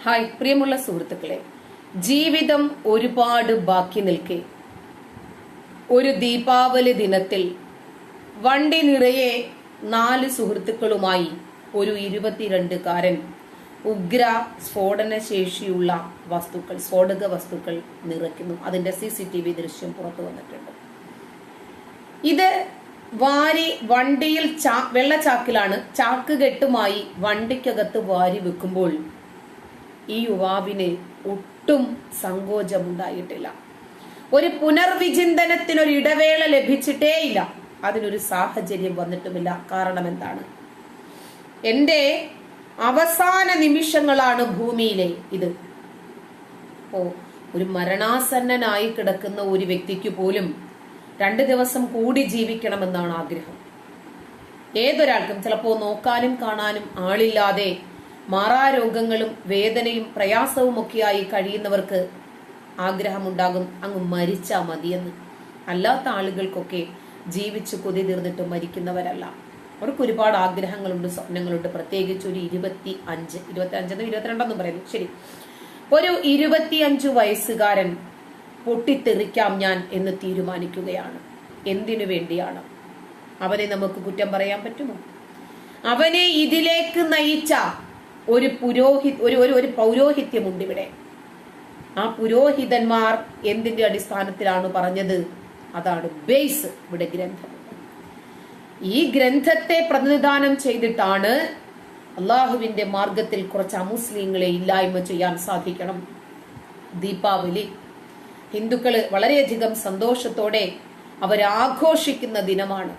Hi പ്രിയമുള്ള സുഹൃത്തുക്കളെ, ജീവിതം ഒരുപാട് ബാക്കി നിൽക്കെ ഒരു ദീപാവലി ദിനത്തിൽ വണ്ടി നിറയെ 4 സുഹൃത്തുക്കളുമായി ഒരു 22-കാരൻ ഉഗ്ര സ്ഫോടന ശേഷിയുള്ള സ്ഫോടക വസ്തുക്കൾ നിറയ്ക്കുന്നു. അതിന്റെ CCTV ദൃശ്യം പുറത്തു വന്നിട്ടുണ്ട്. ഇത് വണ്ടിയിൽ വെള്ളച്ചാക്കിലാണ്, ചാക്ക് കെട്ടുമായി വണ്ടിക്കകത്ത് വാരി വെക്കുമ്പോൾ ഈ യുവാവിന് ഒട്ടും സങ്കോചമുണ്ടായിട്ടില്ല. ഒരു പുനർവിചിന്തനത്തിനൊരു ഇടവേള ലഭിച്ചിട്ടേയില്ല. അതിനൊരു സാഹചര്യം വന്നിട്ടുമില്ല. കാരണം എന്താണ്? എന്റെ അവസാന നിമിഷങ്ങളാണ് ഭൂമിയിലെ ഇത്. ഒരു മരണാസന്നനായി കിടക്കുന്ന ഒരു വ്യക്തിക്ക് പോലും 2 ദിവസം കൂടി ജീവിക്കണമെന്നാണ് ആഗ്രഹം. ഏതൊരാൾക്കും ചിലപ്പോ നോക്കാനും കാണാനും ആളില്ലാതെ മാറാരോഗങ്ങളും വേദനയും പ്രയാസവും ഒക്കെയായി കഴിയുന്നവർക്ക് ആഗ്രഹമുണ്ടാകും അങ്ങ് മരിച്ചാ മതിയെന്ന്. അല്ലാത്ത ആളുകൾക്കൊക്കെ ജീവിച്ച് കൊതി തീർന്നിട്ട് മരിക്കുന്നവരല്ല. അവർക്ക് ഒരുപാട് ആഗ്രഹങ്ങളുണ്ട്, സ്വപ്നങ്ങളുണ്ട്. പ്രത്യേകിച്ച് ഒരു 22 പറയുന്നു. ശരി, ഒരു 25 വയസ്സുകാരൻ പൊട്ടിത്തെറിക്കാം ഞാൻ എന്ന് തീരുമാനിക്കുകയാണ്. എന്തിനു വേണ്ടിയാണ്? അവനെ നമുക്ക് കുറ്റം പറയാൻ പറ്റുമോ? അവനെ ഇതിലേക്ക് നയിച്ച ഒരു പൗരോഹിത്യമുണ്ട് ഇവിടെ. ആ പുരോഹിതന്മാർ എന്തിന്റെ അടിസ്ഥാനത്തിലാണ് പറഞ്ഞത്? അതാണ് ബേസ്. ഇവിടെ ഗ്രന്ഥം. ഈ ഗ്രന്ഥത്തെ പ്രതിനിധാനം ചെയ്തിട്ടാണ് അള്ളാഹുവിന്റെ മാർഗത്തിൽ കുറച്ച് അമുസ്ലിങ്ങളെ ഇല്ലായ്മ ചെയ്യാൻ സാധിക്കണം. ദീപാവലി ഹിന്ദുക്കള് വളരെയധികം സന്തോഷത്തോടെ അവരാഘോഷിക്കുന്ന ദിനമാണ്.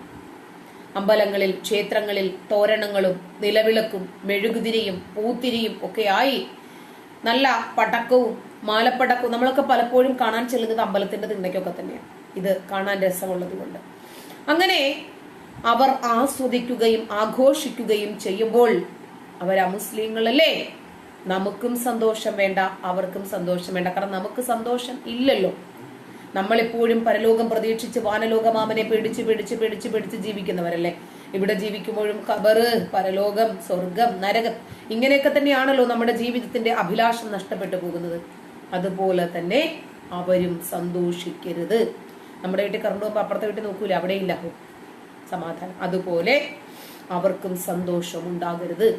അമ്പലങ്ങളിൽ, ക്ഷേത്രങ്ങളിൽ തോരണങ്ങളും നിലവിളക്കും മെഴുകുതിരിയും പൂത്തിരിയും ഒക്കെയായി നല്ല പടക്കവും മാലപ്പടക്കവും നമ്മളൊക്കെ പലപ്പോഴും കാണാൻ ചെല്ലുന്നത് അമ്പലത്തിന്റെ തിണ്ണയ്ക്കൊക്കെ തന്നെയാണ്. ഇത് കാണാൻ രസമുള്ളത് കൊണ്ട് അങ്ങനെ അവർ ആസ്വദിക്കുകയും ആഘോഷിക്കുകയും ചെയ്യുമ്പോൾ അവർ അമുസ്ലിങ്ങളല്ലേ? നമുക്കും സന്തോഷം വേണ്ട, അവർക്കും സന്തോഷം വേണ്ട. കാരണം നമുക്ക് സന്തോഷം ഇല്ലല്ലോ. നമ്മളെപ്പോഴും പരലോകം പ്രതീക്ഷിച്ച് വാനലോകമാമനെ പേടിച്ച് ജീവിക്കുന്നവരല്ലേ. ഇവിടെ ജീവിക്കുമ്പോഴും ഖബറ്, പരലോകം, സ്വർഗം, നരകം ഇങ്ങനെയൊക്കെ തന്നെയാണല്ലോ നമ്മുടെ ജീവിതത്തിന്റെ അഭിലാഷം നഷ്ടപ്പെട്ടു പോകുന്നത്. അതുപോലെ തന്നെ അവരും സന്തോഷിക്കരുത്. നമ്മുടെ വീട്ടിൽ കറണ്ട് പോകുമ്പോൾ അപ്പുറത്തെ വീട്ടിൽ നോക്കൂല, അവിടെ ഇല്ല സമാധാനം. അതുപോലെ അവർക്കും സന്തോഷം ഉണ്ടാകരുത്.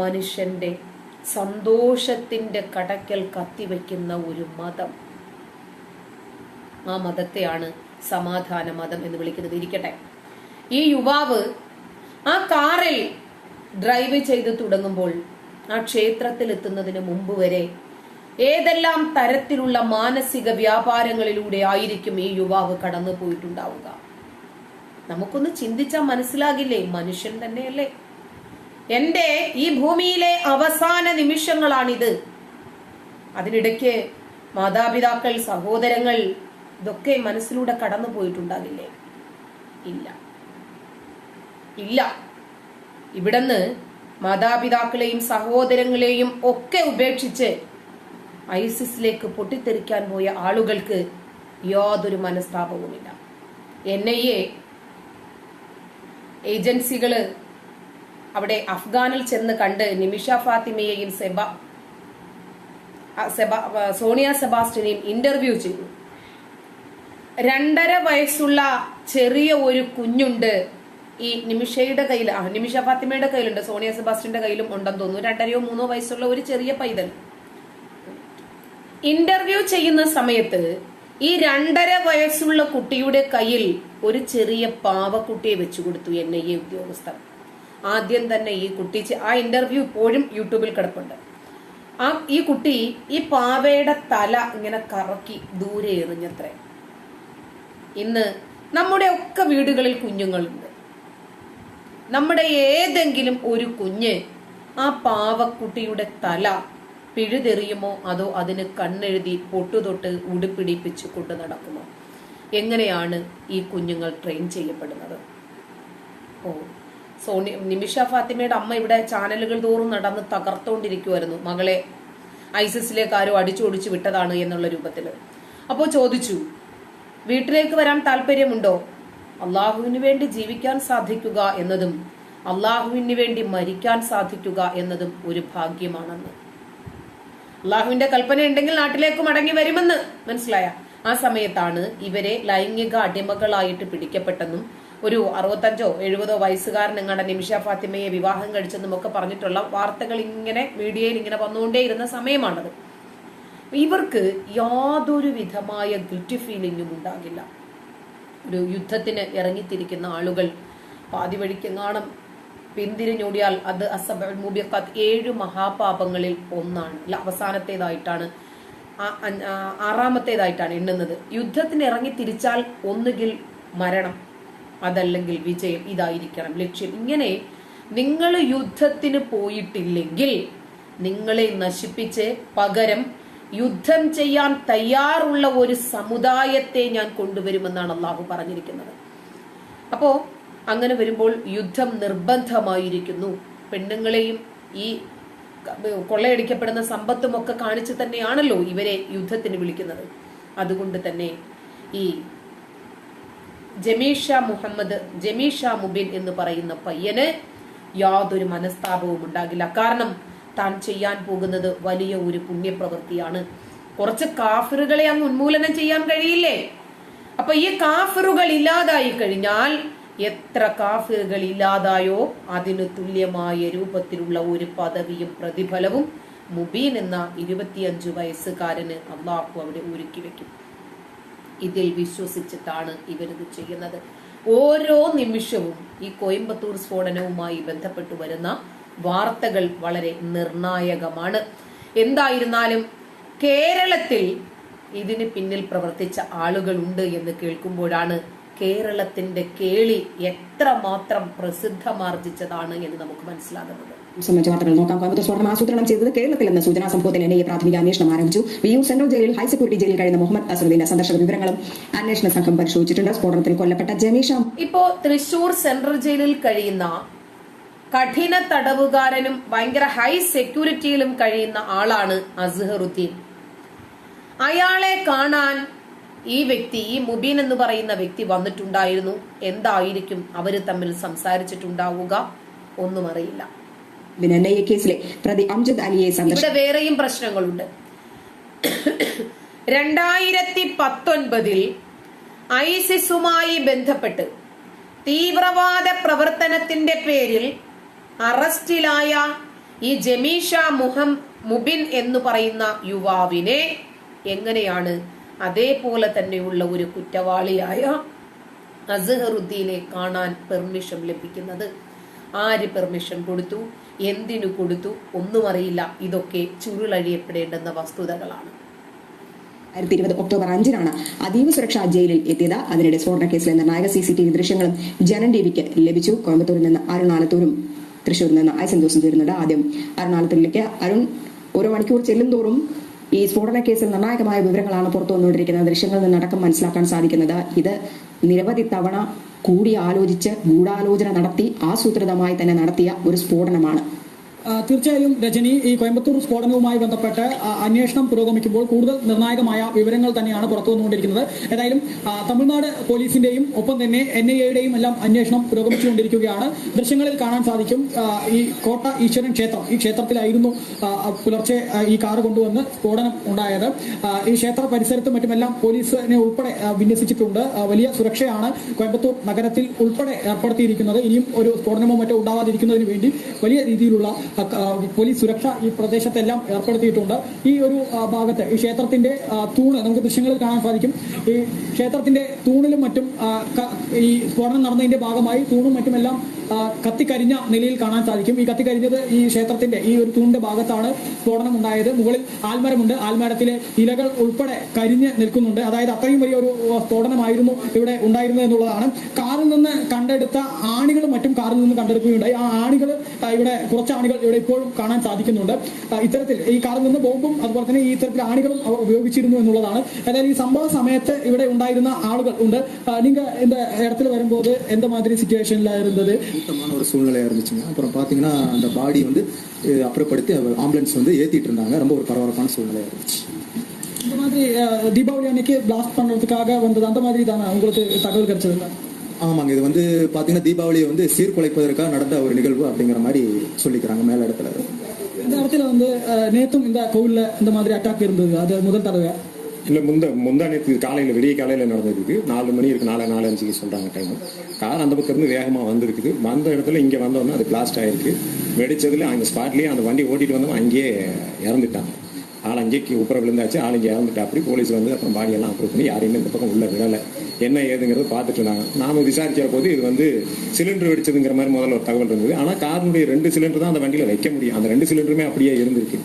മനുഷ്യന്റെ സന്തോഷത്തിന്റെ കടക്കൽ കത്തിവെക്കുന്ന ഒരു മതം, ആ മതത്തെയാണ് സമാധാന മതം എന്ന് വിളിക്കുന്നത്. ഇരിക്കട്ടെ, ഈ യുവാവ് ആ കാറിൽ ഡ്രൈവ് ചെയ്ത് തുടങ്ങുമ്പോൾ ആ ക്ഷേത്രത്തിൽ എത്തുന്നതിന് മുമ്പ് വരെ ഏതെല്ലാം തരത്തിലുള്ള മാനസിക വ്യാപാരങ്ങളിലൂടെ ആയിരിക്കും ഈ യുവാവ് കടന്നു പോയിട്ടുണ്ടാവുക? നമുക്കൊന്ന് ചിന്തിച്ചാൽ മനസ്സിലാകില്ലേ? മനുഷ്യൻ തന്നെയല്ലേ? എന്റെ ഈ ഭൂമിയിലെ അവസാന നിമിഷങ്ങളാണിത്. അതിനിടയ്ക്ക് മാതാപിതാക്കൾ, സഹോദരങ്ങൾ ഇതൊക്കെ മനസ്സിലൂടെ കടന്നു പോയിട്ടുണ്ടാകില്ലേ? ഇല്ല. ഇവിടുന്ന് മാതാപിതാക്കളെയും സഹോദരങ്ങളെയും ഒക്കെ ഉപേക്ഷിച്ച് ഐസിസിലേക്ക് പൊട്ടിത്തെറിക്കാൻ പോയ ആളുകൾക്ക് യാതൊരു മനസ്താപവുമില്ല. NIA ഏജൻസികള് അവിടെ അഫ്ഗാനിൽ ചെന്ന് കണ്ട് നിമിഷ ഫാത്തിമയെയും സോണിയ സെബാസ്റ്റ്യനെയും ഇന്റർവ്യൂ ചെയ്തു. 2.5 വയസ്സുള്ള ചെറിയ ഒരു കുഞ്ഞുണ്ട് ഈ നിമിഷയുടെ കയ്യിൽ. നിമിഷ ഫാത്തിമയുടെ കയ്യിലുണ്ട്, സോണിയ സെബാസ്റ്റ്യന്റെ കയ്യിലും ഉണ്ടെന്ന് തോന്നുന്നു. 2.5 3 വയസ്സുള്ള ഒരു ചെറിയ പൈതൽ. ഇന്റർവ്യൂ ചെയ്യുന്ന സമയത്ത് ഈ 2.5 വയസ്സുള്ള കുട്ടിയുടെ കയ്യിൽ ഒരു ചെറിയ പാവക്കുട്ടിയെ വെച്ചു കൊടുത്തു NIA ഉദ്യോഗസ്ഥർ. ആദ്യം തന്നെ ഈ കുട്ടി, ആ ഇന്റർവ്യൂ ഇപ്പോഴും യൂട്യൂബിൽ കിടപ്പുണ്ട്. ഈ കുട്ടി ഈ പാവയുടെ തല ഇങ്ങനെ കറക്കി ദൂരെ എറിഞ്ഞത്രേ. ഇന്ന് നമ്മുടെ ഒക്കെ വീടുകളിൽ കുഞ്ഞുങ്ങളുണ്ട്. നമ്മുടെ ഏതെങ്കിലും ഒരു കുഞ്ഞ് ആ പാവക്കുട്ടിയുടെ തല പിഴുതെറിയുമോ, അതോ അതിന് കണ്ണെഴുതി പൊട്ടുതൊട്ട് ഉടുപ്പിടിപ്പിച്ച് കൊണ്ട് നടക്കുമോ? എങ്ങനെയാണ് ഈ കുഞ്ഞുങ്ങൾ ട്രെയിൻ ചെയ്യപ്പെടുന്നത്? നിമിഷ ഫാത്തിമയുടെ അമ്മ ഇവിടെ ചാനലുകൾ തോറും നടന്ന് തകർത്തോണ്ടിരിക്കുമായിരുന്നു. മകളെ ഐസിസിലേക്ക് ആരോ അടിച്ചോടിച്ചു വിട്ടതാണ് എന്നുള്ള രൂപത്തില്. അപ്പോൾ ചോദിച്ചു, വീട്ടിലേക്ക് വരാൻ താല്പര്യമുണ്ടോ? അള്ളാഹുവിന് വേണ്ടി ജീവിക്കാൻ സാധിക്കുക എന്നതും അള്ളാഹുവിന് വേണ്ടി മരിക്കാൻ സാധിക്കുക എന്നതും ഒരു ഭാഗ്യമാണെന്ന്. അള്ളാഹുവിന്റെ കൽപ്പന ഉണ്ടെങ്കിൽ നാട്ടിലേക്ക് മടങ്ങി വരുമെന്ന് മനസ്സിലായ ആ സമയത്താണ് ഇവരെ ലൈംഗിക അടിമകളായിട്ട് പിടിക്കപ്പെട്ടെന്നും ഒരു 65-70 വയസ്സുകാരൻ എങ്ങാണ്ട് നിമിഷ ഫാത്തിമയെ വിവാഹം കഴിച്ചെന്നും ഒക്കെ പറഞ്ഞിട്ടുള്ള വാർത്തകൾ ഇങ്ങനെ മീഡിയയിൽ ഇങ്ങനെ വന്നുകൊണ്ടേയിരുന്ന സമയമാണത്. ഇവർക്ക് യാതൊരു വിധമായ ഗിൽറ്റി ഫീലിംഗും ഉണ്ടാകില്ല. ഒരു യുദ്ധത്തിന് ഇറങ്ങിത്തിരിക്കുന്ന ആളുകൾ പാതി വഴിക്കെങ്ങാണം പിന്തിരിഞ്ഞോടിയാൽ അത് അസബഉൽ മുബിഖാത്ത് 7 മഹാപാപങ്ങളിൽ ഒന്നാണ്, അവസാനത്തേതായിട്ടാണ്, 6ാമത്തേതായിട്ടാണ് എണ്ണുന്നത്. യുദ്ധത്തിന് ഇറങ്ങി തിരിച്ചാൽ ഒന്നുകിൽ മരണം, അതല്ലെങ്കിൽ വിജയം, ഇതായിരിക്കണം ലക്ഷ്യം. ഇങ്ങനെ നിങ്ങൾ യുദ്ധത്തിന് പോയിട്ടില്ലെങ്കിൽ നിങ്ങളെ നശിപ്പിച്ച് പകരം യുദ്ധം ചെയ്യാൻ തയ്യാറുള്ള ഒരു സമുദായത്തെ ഞാൻ കൊണ്ടുവരുമെന്നാണ് അള്ളാഹു പറഞ്ഞിരിക്കുന്നത്. അപ്പോ അങ്ങനെ വരുമ്പോൾ യുദ്ധം നിർബന്ധമായിരിക്കുന്നു. പെണ്ണുങ്ങളെയും ഈ കൊള്ളയടിക്കപ്പെടുന്ന സമ്പത്തും ഒക്കെ കാണിച്ച് തന്നെയാണല്ലോ ഇവരെ യുദ്ധത്തിന് വിളിക്കുന്നത്. അതുകൊണ്ട് തന്നെ ഈ ജമീഷ മുബിൻ എന്ന് പറയുന്ന പയ്യന് യാതൊരു മനസ്താപവും ഉണ്ടാകില്ല. കാരണം താൻ ചെയ്യാൻ പോകുന്നത് വലിയ ഒരു പുണ്യപ്രവൃത്തിയാണ്. കുറച്ച് കാഫിറുകളെ അങ്ങ് ഉന്മൂലനം ചെയ്യാൻ കഴിയില്ലേ? അപ്പൊ ഈ കാഫിറുകൾ ഇല്ലാതായി കഴിഞ്ഞാൽ എത്ര കാഫിറുകൾ ഇല്ലാതായോ അതിന് തുല്യമായ രൂപത്തിലുള്ള ഒരു പദവിയും പ്രതിഫലവും മുബീൻ എന്ന 25 വയസ്സുകാരന് അള്ളാഹു അവിടെ ഒരുക്കി വെക്കും. ഇതിൽ വിശ്വസിച്ചിട്ടാണ് ഇവരിത് ചെയ്യുന്നത്. ഓരോ നിമിഷവും ഈ കോയമ്പത്തൂർ സ്ഫോടനവുമായി ബന്ധപ്പെട്ടു വരുന്ന വാർത്തകൾ വളരെ നിർണായകമാണ്. എന്തായിരുന്നാലും കേരളത്തിൽ ഇതിന് പിന്നിൽ പ്രവർത്തിച്ച ആളുകളുണ്ട് എന്ന് കേൾക്കുമ്പോഴാണ് കേരളത്തിന്റെ കേളി എത്രമാത്രം പ്രസിദ്ധമാർജിച്ചതാണ് എന്ന് നമുക്ക് മനസ്സിലാകുന്നത്. സംബന്ധിച്ച വാർത്തകൾ നോക്കാം. കോയമ്പത്തൂർ സ്ഫോടനം ആസൂത്രണം ചെയ്തത് കേരളത്തിലെന്ന സൂചനാ സംഭവത്തിൽ NIA പ്രാഥമിക അന്വേഷണം ആരംഭിച്ചു. വിയൂർ സെൻട്രൽ ജയിലിൽ ഹൈ സെക്യൂരിറ്റി ജയിലിൽ കഴിയുന്ന മുഹമ്മദ് അസറുദ്ദീന്റെ സന്ദർശക വിവരങ്ങളും അന്വേഷണ സംഘം പരിശോധിച്ചിട്ടുണ്ട്. സ്ഫോടനത്തിൽ കൊല്ലപ്പെട്ട ജമീഷ ഇപ്പോ തൃശൂർ സെൻട്രൽ ജയിലിൽ കഴിയുന്ന കഠിന തടവുകാരനും ഭയങ്കര ഹൈ സെക്യൂരിറ്റിയിലും കഴിയുന്ന ആളാണ് അസ്ഹറുദ്ദീൻ. അയാളെ കാണാൻ ഈ മുബീൻ എന്ന് പറയുന്ന വ്യക്തി വന്നിട്ടുണ്ടായിരുന്നു. എന്തായിരിക്കും അവര് തമ്മിൽ സംസാരിച്ചിട്ടുണ്ടാവുക ഒന്നും അറിയില്ല. NIA കേസിലെ പ്രതി അംജദ് അലിയെ ഇവിടെ വേറെയും പ്രശ്നങ്ങളുണ്ട്. 2019 ഐസിസുമായി ബന്ധപ്പെട്ട് തീവ്രവാദ പ്രവർത്തനത്തിന്റെ പേരിൽ അറസ്റ്റിലായ ഈ ജമീഷ മുബിൻ എന്ന് പറയുന്ന യുവാവിനെ എങ്ങനെയാണ് അതേപോലെ തന്നെയുള്ള ഒരു കുറ്റവാളിയായ അസ്ഹറുദ്ദീനെ കാണാൻ പെർമിഷൻ ലഭിക്കുന്നത്? ആര് പെർമിഷൻ കൊടുത്തു, എന്തിനു കൊടുത്തു ഒന്നും അറിയില്ല. ഇതൊക്കെ ചുരുളഴിയപ്പെടേണ്ടുന്ന വസ്തുതകളാണ്. 2020 ഒക്ടോബർ 5-നാണ് അതീവ സുരക്ഷാ ജയിലിൽ എത്തിയത്. അതിനിടെ സ്ഫോടന കേസിലെ നിർണായക CCTV ദൃശ്യങ്ങളും ജനൻ ടിവിക്ക് ലഭിച്ചു. കോയമ്പത്തൂരിൽ നിന്ന് അരുൺ ആലത്തൂരും തൃശ്ശൂരിൽ നിന്ന് ഐസൻ ജോസും ചേരുന്നുണ്ട്. ആദ്യം അരുൺ ആലത്തൂരിലേക്ക്. അരുൺ, ഓരോ മണിക്കൂർ ചെല്ലുന്തോറും ഈ സ്ഫോടന കേസിൽ നിർണായകമായ വിവരങ്ങളാണ് പുറത്തു വന്നുകൊണ്ടിരിക്കുന്നത്. ദൃശ്യങ്ങളിൽ നിന്നടക്കം മനസ്സിലാക്കാൻ സാധിക്കുന്നത് ഇത് നിരവധി തവണ കൂടിയാലോചിച്ച് ഗൂഢാലോചന നടത്തി ആസൂത്രിതമായി തന്നെ നടത്തിയ ഒരു സ്ഫോടനമാണ്. തീർച്ചയായും രജനി, ഈ കോയമ്പത്തൂർ സ്ഫോടനവുമായി ബന്ധപ്പെട്ട് അന്വേഷണം പുരോഗമിക്കുമ്പോൾ കൂടുതൽ നിർണായകമായ വിവരങ്ങൾ തന്നെയാണ് പുറത്തു വന്നുകൊണ്ടിരിക്കുന്നത്. ഏതായാലും തമിഴ്നാട് പോലീസിന്റെയും ഒപ്പം തന്നെ NIAയുടെയും എല്ലാം അന്വേഷണം പുരോഗമിച്ചുകൊണ്ടിരിക്കുകയാണ്. ദൃശ്യങ്ങളിൽ കാണാൻ സാധിക്കും ഈ കോട്ട ഈശ്വരൻ ക്ഷേത്രം, ഈ ക്ഷേത്രത്തിലായിരുന്നു പുലർച്ചെ ഈ കാറ് കൊണ്ടുവന്ന് സ്ഫോടനം ഉണ്ടായത്. ഈ ക്ഷേത്ര പരിസരത്തും മറ്റുമെല്ലാം പോലീസിനെ ഉൾപ്പെടെ വിന്യസിച്ചിട്ടുണ്ട്. വലിയ സുരക്ഷയാണ് കോയമ്പത്തൂർ നഗരത്തിൽ ഉൾപ്പെടെ ഏർപ്പെടുത്തിയിരിക്കുന്നത്. ഇനിയും ഒരു സ്ഫോടനമോ മറ്റോ ഉണ്ടാവാതിരിക്കുന്നതിന് വേണ്ടി വലിയ രീതിയിലുള്ള പോലീസ് സുരക്ഷ ഈ പ്രദേശത്തെല്ലാം ഏർപ്പെടുത്തിയിട്ടുണ്ട്. ഈ ഒരു ഭാഗത്ത് ഈ ക്ഷേത്രത്തിന്റെ തൂണ് നമുക്ക് ദൃശ്യങ്ങളിൽ കാണാൻ സാധിക്കും. ഈ ക്ഷേത്രത്തിന്റെ തൂണിലും മറ്റും ഈ സ്ഫോടനം നടന്നതിന്റെ ഭാഗമായി തൂണും മറ്റുമെല്ലാം കത്തിക്കരിഞ്ഞ നിലയിൽ കാണാൻ സാധിക്കും. ഈ കത്തിക്കരിഞ്ഞത് ഈ ക്ഷേത്രത്തിന്റെ ഈ ഒരു തൂണിന്റെ ഭാഗത്താണ് സ്ഫോടനം ഉണ്ടായത്. മുകളിൽ ആൽമരമുണ്ട്, ആൽമരത്തിലെ ഇലകൾ ഉൾപ്പെടെ കരിഞ്ഞ് നിൽക്കുന്നുണ്ട്. അതായത് അത്രയും വലിയ ഒരു സ്ഫോടനമായിരുന്നു ഇവിടെ ഉണ്ടായിരുന്നത് എന്നുള്ളതാണ്. കാറിൽ നിന്ന് കണ്ടെടുത്ത ആണികളും മറ്റും കാറിൽ നിന്ന് കണ്ടെടുക്കുകയുണ്ടായി. ആ ആണികൾ ഇവിടെ കുറച്ച് ആണികൾ ഇവിടെ ഇപ്പോഴും കാണാൻ സാധിക്കുന്നുണ്ട്. ഇത്തരത്തിൽ ഈ കാറിൽ നിന്ന് ബോംബും അതുപോലെ തന്നെ ഈ ഇത്തരത്തിൽ ആണികളും അവർ ഉപയോഗിച്ചിരുന്നു എന്നുള്ളതാണ്. അതായത് ഈ സംഭവ സമയത്ത് ഇവിടെ ഉണ്ടായിരുന്ന ആളുകൾ ഉണ്ട്. നിങ്ങൾ இந்த இடத்துல வரும்போது எந்த மாதிரி சிச்சுவேஷன்ல இருந்தது? சுத்தமான ஒரு சூழ்நிலையா இருந்துச்சுங்க. அப்புறம் பாத்தீங்கன்னா அந்த பாடி வந்து அப்புறப்படுத்தி ஆம்புலன்ஸ் வந்து ஏத்திட்டு இருந்தாங்க. ரொம்ப ஒரு பரபரப்பான சூழ்நிலையா இருந்துச்சு. இந்த மாதிரி தீபாவளி அன்னைக்கு பிளாஸ்ட் பண்றதுக்காக வந்தது அந்த மாதிரி தானே உங்களுக்கு தகவல் கிடைச்சது? ஆமாங்க, இது வந்து பாத்தீங்கன்னா தீபாவளியை வந்து சீர்குலைப்பதற்காக நடந்த ஒரு நிகழ்வு அப்படிங்கிற மாதிரி சொல்லிக்கிறாங்க மேல இடத்துல. இந்த இடத்துல வந்து நேத்தும் இந்த கோவில்ல இந்த மாதிரி அட்டாக் இருந்தது, அது முதல் தடவை இல்லை முந்தா நேற்று காலையில் விடிய காலையில் நடந்திருக்கு. 4 மணி இருக்கு, 4:05 சொல்கிறாங்க டைம். கார் அந்த பக்கம் இருந்து வேகமாக வந்திருக்குது. வந்த இடத்துல இங்கே வந்தோன்னா அது பிளாஸ்ட் ஆகிருக்கு. வெடிச்சதுல அந்த ஸ்பாட்லேயே அந்த வண்டி ஓட்டிட்டு வந்தவங்க அங்கேயே இறந்துட்டாங்க. ஆள் அங்கேயே உப்புற விழுந்தாச்சு, ஆள் இங்கே இறந்துட்டா. அப்படி போலீஸ் வந்து அப்புறம் பாடியெல்லாம் அப்ரூவ் பண்ணி யாரையுமே இந்த பக்கம் உள்ள விடலை. என்ன ஏதுங்கிறது பார்த்துட்டு இருந்தாங்க. நாம விசாரிக்கிற போது இது வந்து சிலிண்டர் வெடிச்சதுங்கிற மாதிரி முதல்ல ஒரு தகவல் இருந்தது. ஆனால் காரினுடைய 2 சிலிண்டர் தான் அந்த வண்டியில் வைக்க முடியும். அந்த 2 சிலிண்டருமே அப்படியே இருந்திருக்கு.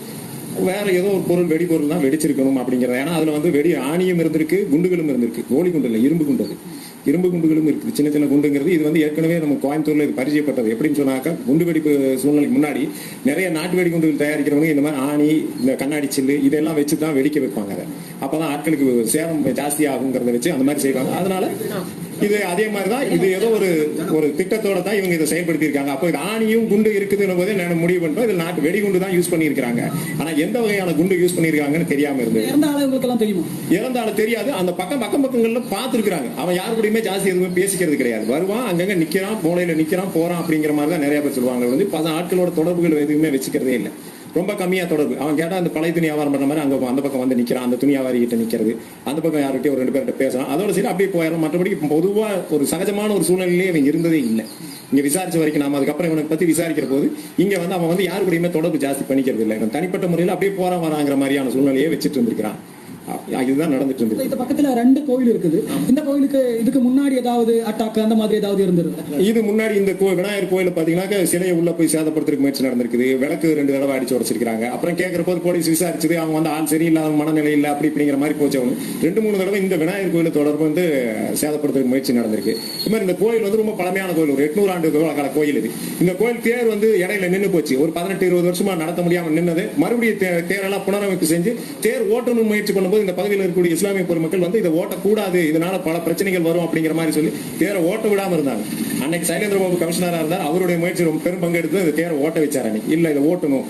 வேற ஏதோ ஒரு பொருள் வெடிபொருள் தான் வெடிச்சிருக்கணும் அப்படிங்கிறது. ஏன்னா அதுல வந்து வெடி ஆணியும் இருந்திருக்கு, குண்டுகளும் இருந்திருக்கு. கோழி குண்டு இல்லை, இரும்பு குண்டு. அது இரும்பு குண்டுகளும் இருக்குது, சின்ன சின்ன குண்டுங்கிறது. இது வந்து ஏற்கனவே நம்ம கோயம்புத்தூர்ல இது பரிச்சயப்பட்டது. எப்படின்னு சொன்னாக்கா, குண்டு வெடிப்பு சூழ்நிலைக்கு முன்னாடி நிறைய நாட்டு வெடி குண்டுகள் தயாரிக்கிறவங்க இந்த மாதிரி ஆணி, இந்த கண்ணாடி சில்லு இதெல்லாம் வச்சு தான் வெடிக்க வைப்பாங்க. அதை அப்பதான் ஆட்களுக்கு சேதம் ஜாஸ்தி ஆகுங்கிறத வச்சு அந்த மாதிரி செய்வாங்க. அதனால இது அதே மாதிரிதான், இது ஏதோ ஒரு திட்டத்தோட தான் இவங்க இதை செயல்படுத்தி இருக்காங்க. அப்போ இது ஆணியும் குண்டு இருக்குதுன்னு போதே நான் முடிவு பண்ணிட்டோம், இது நாட்டு வெடிகுண்டு தான் யூஸ் பண்ணியிருக்காங்க. ஆனா எந்த வகையான குண்டு யூஸ் பண்ணியிருக்காங்கன்னு தெரியாம இருந்தது. இறந்த ஆளுங்களுக்கெல்லாம் தெரியுமா? இறந்த ஆளு தெரியாது. அந்த பக்கங்கள்ல பார்த்துருக்காங்க. அவன் யாரு கூடயுமே ஜாஸ்தி எதுவுமே பேசிக்கிறது கிடையாது. வருவான், அங்கங்க நிக்கிறான், மூலையில நிக்கிறான், போறான் அப்படிங்கிற மாதிரி தான் நிறைய பேர் சொல்லுவாங்க. வந்து ஆட்களோட தொடர்புகள் எதுவுமே வச்சுக்கிறதே இல்லை, ரொம்ப கம்மியா தொடர்பு. அவன் கேட்டா அந்த பழைய துணி வியாபாரம் பண்ற மாதிரி அங்க அந்த பக்கம் வந்து நிக்கிறான், அந்த துணி வியாபாரி கிட்ட நிக்கிறது, அந்த பக்கம் யார்கிட்டயும் ஒரு 2 பேர்கிட்ட பேசலாம், அதோட சரி அப்படியே போயிடும். மற்றபடி பொதுவா ஒரு சகஜமான ஒரு சூழ்நிலையிலேயே இவங்க இருந்ததே இல்லை. இங்க விசாரிச்ச வரைக்கும் நாம அதுக்கப்புறம் இவனை பத்தி விசாரிக்கிற போது இங்க வந்து அவன் வந்து யாரு கூடயுமே தொடர்பு ஜாஸ்தி பண்ணிக்கிறது இல்லை. தனிப்பட்ட முறையில் அப்படியே போறான் வராங்கிற மாதிரியான சூழ்நிலையே வச்சுட்டு இருந்திருக்கிறான். இதுதான் நடந்துட்டு இருந்தது. இந்த பக்கத்துல 2 கோவில் இருக்குது. இந்த கோவிலுக்கு இதுக்கு முன்னாடி ஏதாவது அட்டாக் அந்த மாதிரி ஏதாவது இருந்தது? இது முன்னாடி இந்த விநாயகர் கோயில பாத்தீங்கன்னா சிலையை உள்ள போய் சேதப்படுத்துறதுக்கு முயற்சி நடந்திருக்குது. விளக்கு 2 தடவை அடிச்சு உடச்சிருக்காங்க. அப்புறம் கேட்கிற போது போலீஸ் விசாரிச்சது, அவங்க வந்து ஆள் சரியில்லாத மனநிலை இல்லை அப்படி இப்படிங்கிற மாதிரி போச்சு. 2-3 தடவை இந்த விநாயகர் கோயில தொடர்பு வந்து சேதப்படுத்துறதுக்கு முயற்சி நடந்திருக்கு. இது மாதிரி இந்த கோயில் வந்து ரொம்ப பழமையான கோயில், ஒரு 800 ஆண்டு கால கோயில் இது. இந்த கோயில் தேர் வந்து இடையில நின்று போச்சு. ஒரு 18-20 வருஷமா நடத்த முடியாம நின்னது. மறுபடியும் தேரெல்லாம் புனரமைப்பு செஞ்சு தேர் ஓட்டணும் முயற்சி பண்ணும்போது இந்த பகுதியில் இருக்கக்கூடிய இஸ்லாமிய பொதுமக்கள் வந்து இதை ஓட்டக்கூடாது, இதனால பல பிரச்சனைகள் வரும் அப்படிங்கிற மாதிரி சொல்லி தேரை ஓட்ட விடாம இருந்தாங்க. அன்னைக்கு சைலேந்திர பாபு கமிஷனரா இருந்தார். அவருடைய முயற்சி ரொம்ப பெரும் பங்கெடுத்து இந்த தேரை ஓட்ட வச்சார். அன்னைக்கு இல்ல இதை ஓட்டணும்,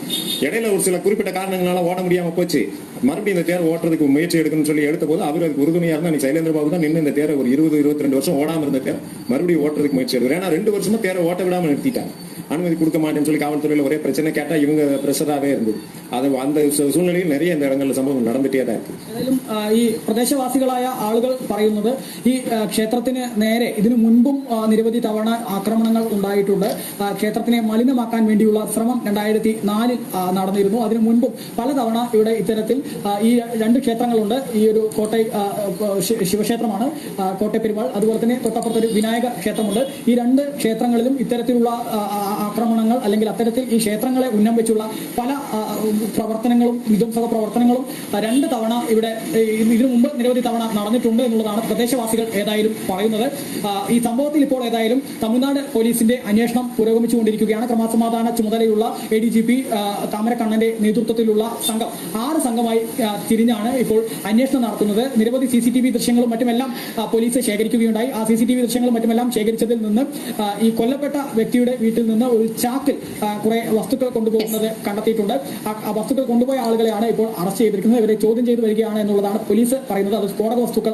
இடையில ஒரு சில குறிப்பிட்ட காரணங்களால ஓட முடியாம போச்சு, மறுபடியும் இந்த தேரை ஓட்டுறதுக்கு முயற்சி எடுக்கணும்னு சொல்லி எடுத்த போது அவர் அதுக்கு உறுதுணையா இருந்தா அன்னைக்கு சைலேந்திர பாபு தான் நின்று இந்த தேரை ஒரு 20-22 வருஷம் ஓடாம இருந்த தேரை மறுபடியும் ஓட்டுறதுக்கு முயற்சி எடுக்கிறார். ஏன்னா 2 வருஷமா தேரை ஓட்ட விடாம நிறுத்திட்டாங்க. அனுமதி கொடுக்க மாட்டேன்னு சொல்லி காவல்துறையில் ஒரே பிரச்சனை கேட்டா இவங்க பிரஷராகவே இருந்தது. അത് அந்த സൂழ்நிலைയിൽ நிறைய இந்த இடங்களிൽ സംഭവം നടന്നിട്ടേ ഇருக்கு. ഏതായാലും ഈ പ്രദേശവാസികളായ ആളുകൾ പറയുന്നത് ഈ ക്ഷേത്രത്തിന് നേരെ ഇതിനു മുൻപും നിരവധി തവണ ആക്രമണങ്ങൾ ഉണ്ടായിട്ടുണ്ട്. ക്ഷേത്രത്തിനെ മലിനമാക്കാൻ വേണ്ടിയുള്ള ശ്രമം 2004 നടന്നിരുന്നു. അതിനു മുൻപും പലതവണ ഇവിടെ ഇത്തരത്തിൽ ഈ 2 ക്ഷേത്രങ്ങളുണ്ട്. ഈ ഒരു കോട്ടൈ ശിവക്ഷേത്രമാണ് കോട്ടൈ പെരുമാൾ, അതുപോലെ തന്നെ തൊട്ടപ്പുറത്തൊരു വിനായക ക്ഷേത്രമുണ്ട്. ഈ 2 ക്ഷേത്രങ്ങളിലും ഇത്തരത്തിലുള്ള ആക്രമണങ്ങൾ അല്ലെങ്കിൽ അത്തരത്തിൽ ഈ ക്ഷേത്രങ്ങളെ ഉന്നം വെച്ചുള്ള പല പ്രവർത്തനങ്ങളും വിധ്വംസക പ്രവർത്തനങ്ങളും 2 തവണ ഇവിടെ ഇതിനു മുമ്പ് നിരവധി തവണ നടന്നിട്ടുണ്ട് എന്നുള്ളതാണ് പ്രദേശവാസികൾ ഏതായാലും പറയുന്നത്. ഈ സംഭവത്തിൽ ഇപ്പോൾ ഏതായാലും തമിഴ്നാട് പോലീസിന്റെ അന്വേഷണം പുരോഗമിച്ചുകൊണ്ടിരിക്കുകയാണ്. ക്രമസമാധാന ചുമതലയുള്ള ADGP താമരക്കണ്ണന്റെ നേതൃത്വത്തിലുള്ള സംഘം 6 സംഘമായി തിരിഞ്ഞാണ് ഇപ്പോൾ അന്വേഷണം നടത്തുന്നത്. നിരവധി CCTV ദൃശ്യങ്ങളും മറ്റുമെല്ലാം പോലീസ് ശേഖരിക്കുകയുണ്ടായി. ആ CCTV ദൃശ്യങ്ങളും മറ്റുമെല്ലാം ശേഖരിച്ചതിൽ നിന്ന് ഈ കൊല്ലപ്പെട്ട വ്യക്തിയുടെ വീട്ടിൽ നിന്ന് ഒരു ചാക്കിൽ കുറെ വസ്തുക്കൾ കൊണ്ടുപോകുന്നത് കണ്ടെത്തിയിട്ടുണ്ട്. ആ വസ്തുക്കൾ കൊണ്ടുപോയ ആളുകളെയാണ് ഇപ്പോൾ അറസ്റ്റ് ചെയ്തിരിക്കുന്നത്. ഇവരെ ചോദ്യം ചെയ്തു വരികയാണ് എന്നുള്ളതാണ് പോലീസ് പറയുന്നത്. അത് സ്ഫോടക വസ്തുക്കൾ.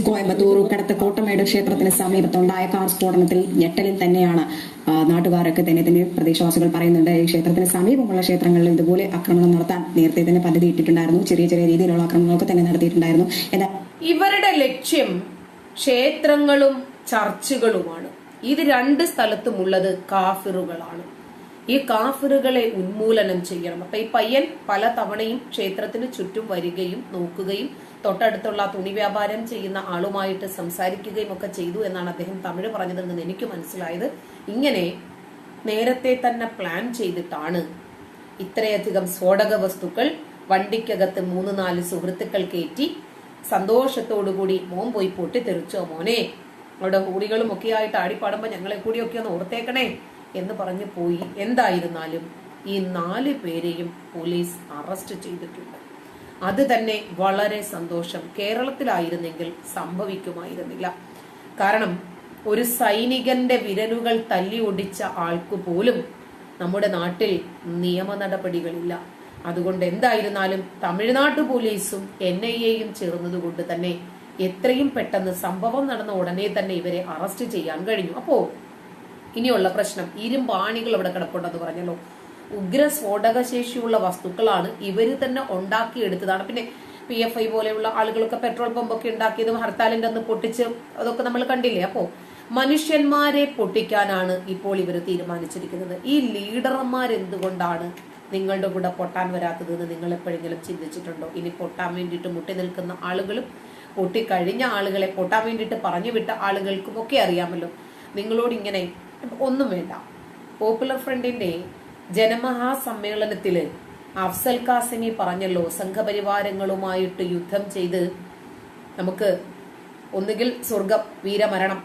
കോയമ്പത്തൂർ കടത്ത് കോട്ടമേട് ക്ഷേത്രത്തിന് സമീപത്തുണ്ടായ കാർ സ്ഫോടനത്തിൽ ഞെട്ടലിൽ തന്നെയാണ് നാട്ടുകാരൊക്കെ തന്നെ പ്രദേശവാസികൾ പറയുന്നുണ്ട്. ഈ ക്ഷേത്രത്തിന് സമീപമുള്ള ക്ഷേത്രങ്ങളിൽ ഇതുപോലെ ആക്രമണം നടത്താൻ നേരത്തെ തന്നെ പദ്ധതി ഇട്ടിട്ടുണ്ടായിരുന്നു. ചെറിയ ചെറിയ രീതിയിലുള്ള ആക്രമണങ്ങളൊക്കെ തന്നെ നടത്തിയിട്ടുണ്ടായിരുന്നു. ഇവരുടെ ലക്ഷ്യം ക്ഷേത്രങ്ങളും ചർച്ചുകളുമാണ്. ഇത് 2 സ്ഥലത്തുമുള്ളത് കാഫിറുകളാണ്. ഈ കാഫിറുകളെ ഉന്മൂലനം ചെയ്യണം. അപ്പൊ ഈ പയ്യൻ പല തവണയും ക്ഷേത്രത്തിന് ചുറ്റും വരികയും നോക്കുകയും തൊട്ടടുത്തുള്ള തുണി വ്യാപാരം ചെയ്യുന്ന ആളുമായിട്ട് സംസാരിക്കുകയും ഒക്കെ ചെയ്തു എന്നാണ് അദ്ദേഹം തമിഴ് പറഞ്ഞതെന്ന് എനിക്ക് മനസ്സിലായത്. ഇങ്ങനെ നേരത്തെ തന്നെ പ്ലാൻ ചെയ്തിട്ടാണ് ഇത്രയധികം സ്ഫോടക വസ്തുക്കൾ വണ്ടിക്കകത്ത് 3-4 സുഹൃത്തുക്കൾ കയറ്റി സന്തോഷത്തോടുകൂടി മോൻ പോയി പൊട്ടിത്തെറിച്ചോ മോനെ, അവിടെ ഹൂടികളും ഒക്കെ ആയിട്ട് ആടിപ്പാടുമ്പോ ഞങ്ങളെ കൂടിയൊക്കെ ഒന്ന് ഓർത്തേക്കണേ എന്ന് പറഞ്ഞു പോയി. എന്തായിരുന്നാലും ഈ 4 പേരെയും പോലീസ് അറസ്റ്റ് ചെയ്തിട്ടുണ്ട്. അത് തന്നെ വളരെ സന്തോഷം. കേരളത്തിലായിരുന്നെങ്കിൽ സംഭവിക്കുമായിരുന്നില്ല. കാരണം ഒരു സൈനികന്റെ വിരലുകൾ തല്ലി ഒടിച്ച ആൾക്ക് പോലും നമ്മുടെ നാട്ടിൽ നിയമ നടപടികളില്ല. അതുകൊണ്ട് എന്തായിരുന്നാലും തമിഴ്നാട് പോലീസും NIA-യും ചേർന്നതുകൊണ്ട് തന്നെ എത്രയും പെട്ടെന്ന് സംഭവം നടന്ന ഉടനെ തന്നെ ഇവരെ അറസ്റ്റ് ചെയ്യാൻ കഴിഞ്ഞു. അപ്പോ ഇനിയുള്ള പ്രശ്നം, ഇരുമ്പാണികൾ അവിടെ കിടപ്പുണ്ടെന്ന് പറഞ്ഞല്ലോ. ഉഗ്ര സ്ഫോടക ശേഷിയുള്ള വസ്തുക്കളാണ് ഇവര് തന്നെ ഉണ്ടാക്കിയെടുത്തതാണ്. പിന്നെ PFI പോലെയുള്ള ആളുകളൊക്കെ പെട്രോൾ പമ്പൊക്കെ ഉണ്ടാക്കിയതും ഹർത്താലിന്റെ അന്ന് പൊട്ടിച്ച് അതൊക്കെ നമ്മൾ കണ്ടില്ലേ. അപ്പോ മനുഷ്യന്മാരെ പൊട്ടിക്കാനാണ് ഇപ്പോൾ ഇവർ തീരുമാനിച്ചിരിക്കുന്നത്. ഈ ലീഡർമാർ എന്തുകൊണ്ടാണ് നിങ്ങളുടെ കൂടെ പൊട്ടാൻ വരാത്തത് എന്ന് നിങ്ങൾ എപ്പോഴെങ്കിലും ചിന്തിച്ചിട്ടുണ്ടോ? ഇനി പൊട്ടാൻ വേണ്ടിയിട്ട് മുട്ടി നിൽക്കുന്ന ആളുകളും പൊട്ടിക്കഴിഞ്ഞ ആളുകളെ പൊട്ടാൻ വേണ്ടിയിട്ട് പറഞ്ഞു വിട്ട ആളുകൾക്കും ഒക്കെ അറിയാമല്ലോ. നിങ്ങളോട് ഇങ്ങനെ ഒന്നും വേണ്ട. പോപ്പുലർ ഫ്രണ്ടിന്റെ ജനമഹാസമ്മേളനത്തില് അഫ്സൽ കാസിമി പറഞ്ഞല്ലോ, സംഘപരിവാരങ്ങളുമായിട്ട് യുദ്ധം ചെയ്ത് നമുക്ക് ഒന്നുകിൽ സ്വർഗം, വീരമരണം,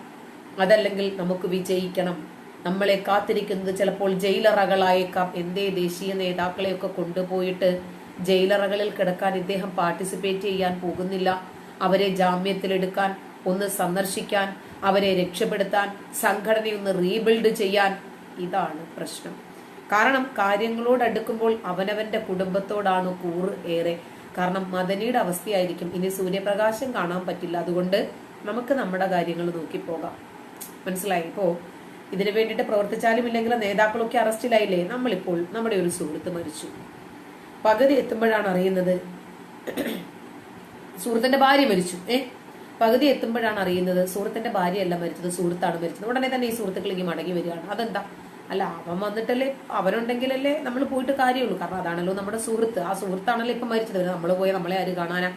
അതല്ലെങ്കിൽ നമുക്ക് വിജയിക്കണം. നമ്മളെ കാത്തിരിക്കുന്നത് ചിലപ്പോൾ ജയിലറകളായേക്കാം. എന്തേ ദേശീയ നേതാക്കളെയൊക്കെ കൊണ്ടുപോയിട്ട് ജയിലറകളിൽ കിടക്കാൻ ഇദ്ദേഹം പാർട്ടിസിപ്പേറ്റ് ചെയ്യാൻ പോകുന്നില്ല? അവരെ ജാമ്യത്തിലെടുക്കാൻ, ഒന്ന് സന്ദർശിക്കാൻ, അവരെ രക്ഷപ്പെടുത്താൻ, സംഘടനയൊന്ന് റീബിൽഡ് ചെയ്യാൻ. ഇതാണ് പ്രശ്നം. കാരണം കാര്യങ്ങളോട് അടുക്കുമ്പോൾ അവനവന്റെ കുടുംബത്തോടാണ് കൂറ് ഏറെ. കാരണം മദനിയുടെ അവസ്ഥയായിരിക്കും. ഇനി സൂര്യപ്രകാശം കാണാൻ പറ്റില്ല. അതുകൊണ്ട് നമുക്ക് നമ്മുടെ കാര്യങ്ങൾ നോക്കിപ്പോകാം. മനസ്സിലായി? ഇപ്പോ ഇതിനു വേണ്ടിയിട്ട് പ്രവർത്തിച്ചാലും ഇല്ലെങ്കിലും നേതാക്കളൊക്കെ അറസ്റ്റിലായില്ലേ. നമ്മളിപ്പോൾ നമ്മുടെ ഒരു സുഹൃത്ത് മരിച്ചു. പകുതി എത്തുമ്പോഴാണ് അറിയുന്നത് സുഹൃത്തിന്റെ ഭാര്യ മരിച്ചു. പകുതി എത്തുമ്പോഴാണ് അറിയുന്നത് സുഹൃത്തിന്റെ ഭാര്യയല്ല മരിച്ചത്, സുഹൃത്താണ് മരിച്ചത്. ഉടനെ തന്നെ ഈ സുഹൃത്തുക്കളിലേക്ക് മടങ്ങി വരികയാണ്. അതെന്താ? അല്ല, അവൻ വന്നിട്ടല്ലേ, അവനുണ്ടെങ്കിലല്ലേ നമ്മൾ പോയിട്ട് കാര്യമുള്ളൂ. കാരണം അതാണല്ലോ നമ്മുടെ സുഹൃത്ത്. ആ സുഹൃത്താണല്ലോ ഇപ്പൊ മരിച്ചത്. നമ്മൾ പോയി നമ്മളെ ആര് കാണാനാ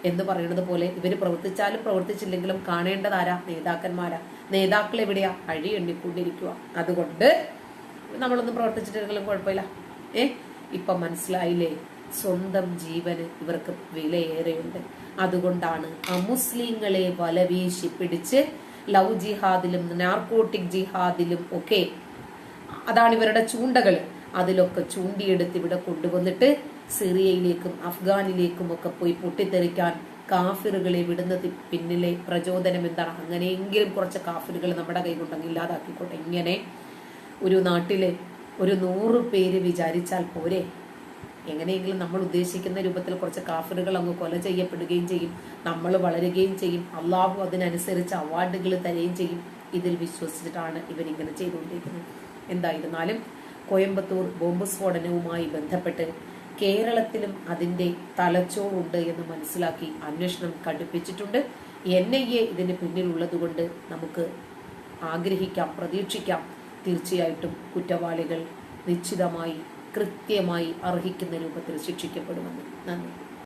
എന്ന് പറയുന്നത് പോലെ ഇവര് പ്രവർത്തിച്ചാലും പ്രവർത്തിച്ചില്ലെങ്കിലും കാണേണ്ടതാരാ? നേതാക്കന്മാരാ. നേതാക്കൾ എവിടെയാ? അഴി എണ്ണിക്കൊണ്ടിരിക്കുക. അതുകൊണ്ട് നമ്മളൊന്നും പ്രവർത്തിച്ചിട്ടെങ്കിലും കുഴപ്പമില്ല. ഇപ്പൊ മനസ്സിലായില്ലേ? സ്വന്തം ജീവന് ഇവർക്ക് വിലയേറെയുണ്ട്. അതുകൊണ്ടാണ് അമുസ്ലിങ്ങളെ വലവീശി പിടിച്ച് ലവ് ജിഹാദിലും നാർക്കോട്ടിക് ജിഹാദിലും ഒക്കെ, അതാണ് ഇവരുടെ ചൂണ്ടകൾ, അതിലൊക്കെ ചൂണ്ടിയെടുത്ത് ഇവിടെ കൊണ്ടുവന്നിട്ട് സിറിയയിലേക്കും അഫ്ഗാനിലേക്കും ഒക്കെ പോയി പൊട്ടിത്തെറിക്കാൻ കാഫിറുകളെ വിടുന്നത് പിന്നിലെ പ്രചോദനം എന്താണ്? അങ്ങനെയെങ്കിലും കുറച്ച് കാഫിറുകൾ നമ്മുടെ കൈകൊണ്ടങ്ങ് ഇല്ലാതാക്കിക്കോട്ടെ. ഇങ്ങനെ ഒരു നാട്ടില് ഒരു 100 പേര് വിചാരിച്ചാൽ പോരെ? എങ്ങനെയെങ്കിലും നമ്മൾ ഉദ്ദേശിക്കുന്ന രൂപത്തിൽ കുറച്ച് കാഫിറുകൾ അങ്ങ് കൊല ചെയ്യപ്പെടുകയും ചെയ്യും, നമ്മൾ വളരുകയും ചെയ്യും, അള്ളാഹു അതിനനുസരിച്ച് അവാർഡുകൾ തരുകയും ചെയ്യും. ഇതിൽ വിശ്വസിച്ചിട്ടാണ് ഇവരിങ്ങനെ ചെയ്തുകൊണ്ടിരിക്കുന്നത്. എന്തായിരുന്നാലും കോയമ്പത്തൂർ ബോംബ് സ്ഫോടനവുമായി ബന്ധപ്പെട്ട് കേരളത്തിലും അതിന്റെ തലച്ചോറുണ്ട് എന്ന് മനസ്സിലാക്കി അന്വേഷണം കടുപ്പിച്ചിട്ടുണ്ട്. NIA ഇതിന് പിന്നിലുള്ളത് കൊണ്ട് നമുക്ക് ആഗ്രഹിക്കാം, പ്രതീക്ഷിക്കാം, തീർച്ചയായിട്ടും കുറ്റവാളികൾ നിശ്ചിതമായി കൃത്യമായി അർഹിക്കുന്ന രൂപത്തിൽ ശിക്ഷിക്കപ്പെടുമെന്ന്. നന്ദി.